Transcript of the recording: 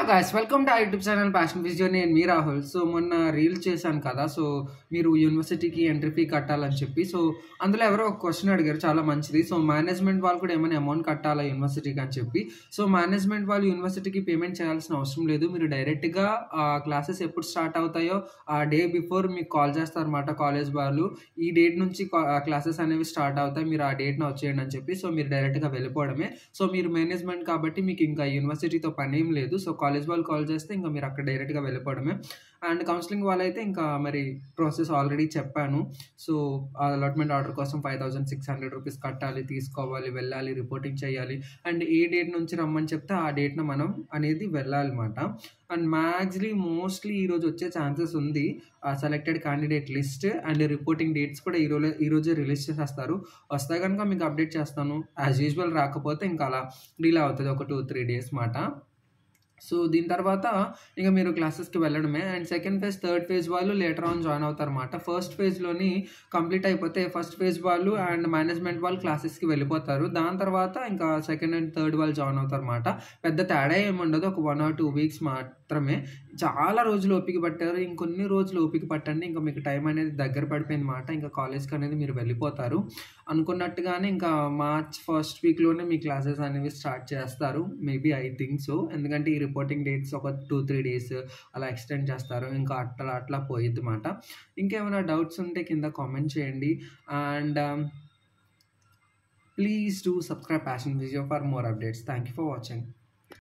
Guys welcome to YouTube channel passion vision. నేను మీ Rahul. So మొన్న reels చేశాను కదా, సో మీరు యూనివర్సిటీకి ఎంట్రీ ఫీ కట్టాలని చెప్పి. సో అందులో ఎవరో ఒక క్వశ్చన్ అడిగారు, చాలా మంచిది. సో మేనేజ్మెంట్ వాళ్ళు కూడా ఏమైనా అమౌంట్ కట్టాలా యూనివర్సిటీకి అని చెప్పి. సో మేనేజ్మెంట్ వాళ్ళు యూనివర్సిటీకి పేమెంట్ చేయాల్సిన అవసరం లేదు. మీరు డైరెక్ట్గా క్లాసెస్ ఎప్పుడు స్టార్ట్ అవుతాయో ఆ డే బిఫోర్ మీకు కాల్ చేస్తారన్నమాట కాలేజ్ వాళ్ళు. ఈ డేట్ నుంచి క్లాసెస్ అనేవి స్టార్ట్ అవుతాయి, మీరు ఆ డేట్న వచ్చేయండి అని చెప్పి. సో మీరు డైరెక్ట్గా వెళ్ళిపోవడమే. సో మీరు మేనేజ్మెంట్ కాబట్టి మీకు ఇంకా యూనివర్సిటీతో పని ఏం లేదు. సో కాలేజ్ వాళ్ళు కాల్ చేస్తే ఇంకా మీరు అక్కడ డైరెక్ట్గా వెళ్ళిపోవడమే. అండ్ కౌన్సిలింగ్ వాళ్ళైతే ఇంకా మరి ప్రాసెస్ ఆల్రెడీ చెప్పాను. సో అలాట్మెంట్ ఆర్డర్ కోసం 5600 రూపీస్ కట్టాలి, తీసుకోవాలి, వెళ్ళాలి, రిపోర్టింగ్ చేయాలి. అండ్ ఏ డేట్ నుంచి రమ్మని చెప్తే ఆ డేట్న మనం అనేది వెళ్ళాలన్నమాట. అండ్ మోస్ట్లీ ఈరోజు వచ్చే ఛాన్సెస్ ఉంది. Selected candidate list and reporting dates కూడా ఈరోజే రిలీజ్ చేసేస్తారు. వస్తే కనుక మీకు అప్డేట్ చేస్తాను. యాజ్ యూజువల్ రాకపోతే ఇంకా అలా డిలే అవుతుంది, ఒక 2-3 డేస్ మాట. సో దీని తర్వాత ఇక మీరు క్లాసెస్కి వెళ్ళడమే. And second phase, third phase వాళ్ళు లేటర్ ఆన్ జాయిన్ అవుతారు అన్నమాట. ఫస్ట్ ఫేజ్లోని కంప్లీట్ అయిపోతే ఫస్ట్ ఫేజ్ వాళ్ళు అండ్ మేనేజ్మెంట్ వాళ్ళు క్లాసెస్కి వెళ్ళిపోతారు. దాని తర్వాత ఇంకా సెకండ్ అండ్ థర్డ్ వాళ్ళు జాయిన్ అవుతారు అన్నమాట. పెద్ద తేడా ఏముండదు, ఒక 1 or 2 వీక్స్ మాత్రమే. చాలా రోజులు ఓపిక పట్టారు, ఇంకొన్ని రోజులు ఓపిక పట్టండి, ఇంకా మీకు టైం అనేది దగ్గర పడిపోయింది మాట. ఇంకా కాలేజ్కి అనేది మీరు వెళ్ళిపోతారు. అనుకున్నట్టుగానే ఇంకా మార్చ్ ఫస్ట్ వీక్లోనే మీ క్లాసెస్ అనేవి స్టార్ట్ చేస్తారు, మేబీ, ఐ థింక్ సో. ఎందుకంటే ఈ రిపోర్టింగ్ డేట్స్ ఒక 2-3 డేస్ అలా ఎక్స్టెండ్ చేస్తారు. ఇంకా అట్లా పోయిద్ది మాట. ఇంకేమైనా డౌట్స్ ఉంటే కింద కామెంట్ చేయండి. And please do subscribe passion vision for more updates. Thank you for watching.